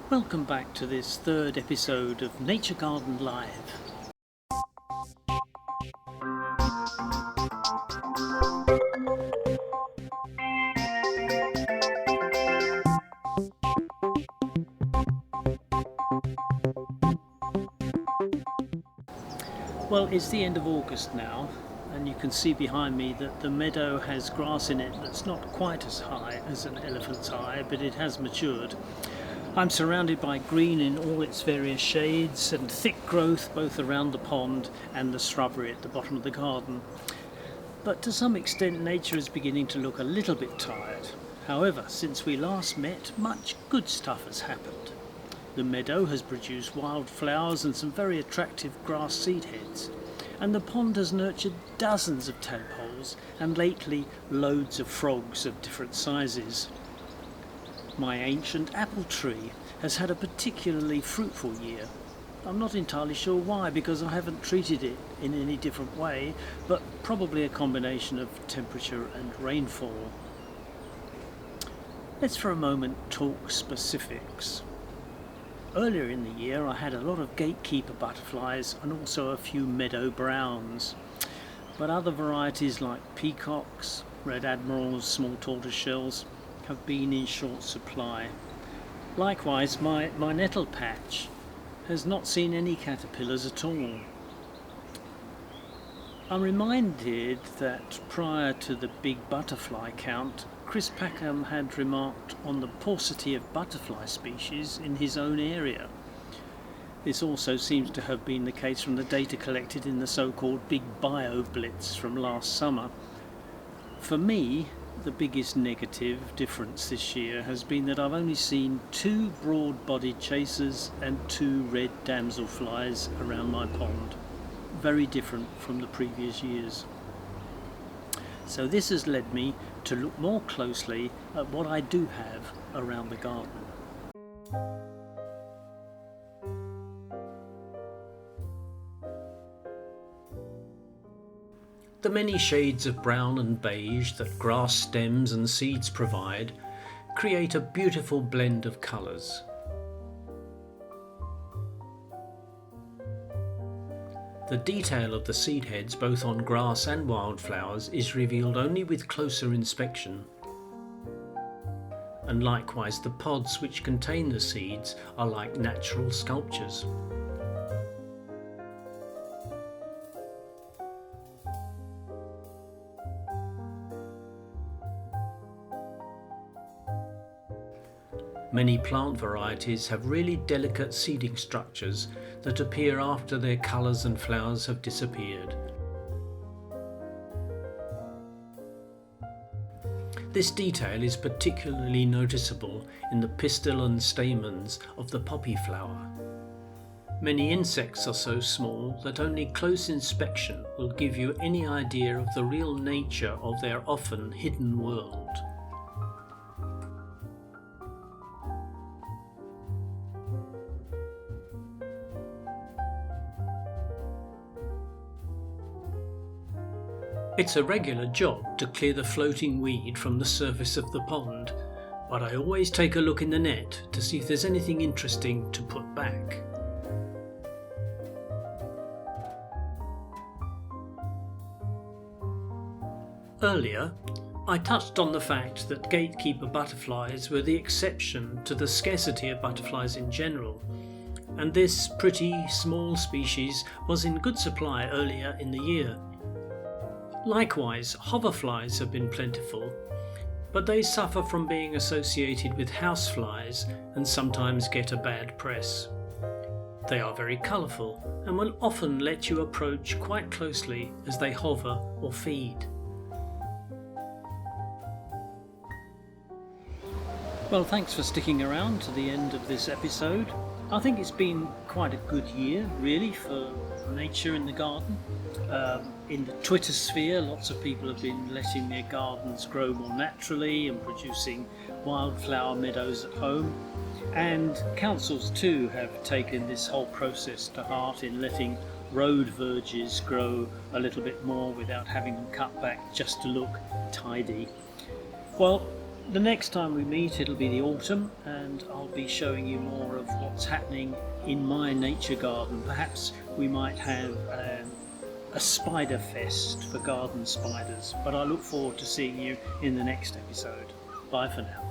Welcome back to this third episode of Nature Garden Live. Well, it's the end of August now, and you can see behind me that the meadow has grass in it that's not quite as high as an elephant's eye, but it has matured. I'm surrounded by green in all its various shades and thick growth both around the pond and the shrubbery at the bottom of the garden. But to some extent nature is beginning to look a little bit tired. However, since we last met, much good stuff has happened. The meadow has produced wildflowers and some very attractive grass seed heads, and the pond has nurtured dozens of tadpoles and lately loads of frogs of different sizes. My ancient apple tree has had a particularly fruitful year. I'm not entirely sure why, because I haven't treated it in any different way, but probably a combination of temperature and rainfall. Let's for a moment talk specifics. Earlier in the year I had a lot of gatekeeper butterflies and also a few meadow browns, but other varieties like peacocks, red admirals, small tortoiseshells have been in short supply. Likewise, my nettle patch has not seen any caterpillars at all. I'm reminded that prior to the big butterfly count, Chris Packham had remarked on the paucity of butterfly species in his own area. This also seems to have been the case from the data collected in the so-called Big Bio Blitz from last summer. For me, the biggest negative difference this year has been that I've only seen 2 broad-bodied chasers and 2 red damselflies around my pond. Very different from the previous years. So this has led me to look more closely at what I do have around the garden. The many shades of brown and beige that grass stems and seeds provide create a beautiful blend of colours. The detail of the seed heads both on grass and wildflowers is revealed only with closer inspection. And likewise the pods which contain the seeds are like natural sculptures. Many plant varieties have really delicate seeding structures that appear after their colours and flowers have disappeared. This detail is particularly noticeable in the pistil and stamens of the poppy flower. Many insects are so small that only close inspection will give you any idea of the real nature of their often hidden world. It's a regular job to clear the floating weed from the surface of the pond, but I always take a look in the net to see if there's anything interesting to put back. Earlier, I touched on the fact that gatekeeper butterflies were the exception to the scarcity of butterflies in general, and this pretty small species was in good supply earlier in the year. Likewise, hoverflies have been plentiful, but they suffer from being associated with houseflies and sometimes get a bad press. They are very colourful and will often let you approach quite closely as they hover or feed. Well, thanks for sticking around to the end of this episode. I think it's been quite a good year, really, for nature in the garden. In the Twitter sphere, lots of people have been letting their gardens grow more naturally and producing wildflower meadows at home. And councils too have taken this whole process to heart in letting road verges grow a little bit more without having them cut back just to look tidy. Well, The next time we meet, it'll be the autumn, and I'll be showing you more of what's happening in my nature garden. Perhaps we might have a spider fest for garden spiders, but I look forward to seeing you in the next episode. Bye for now.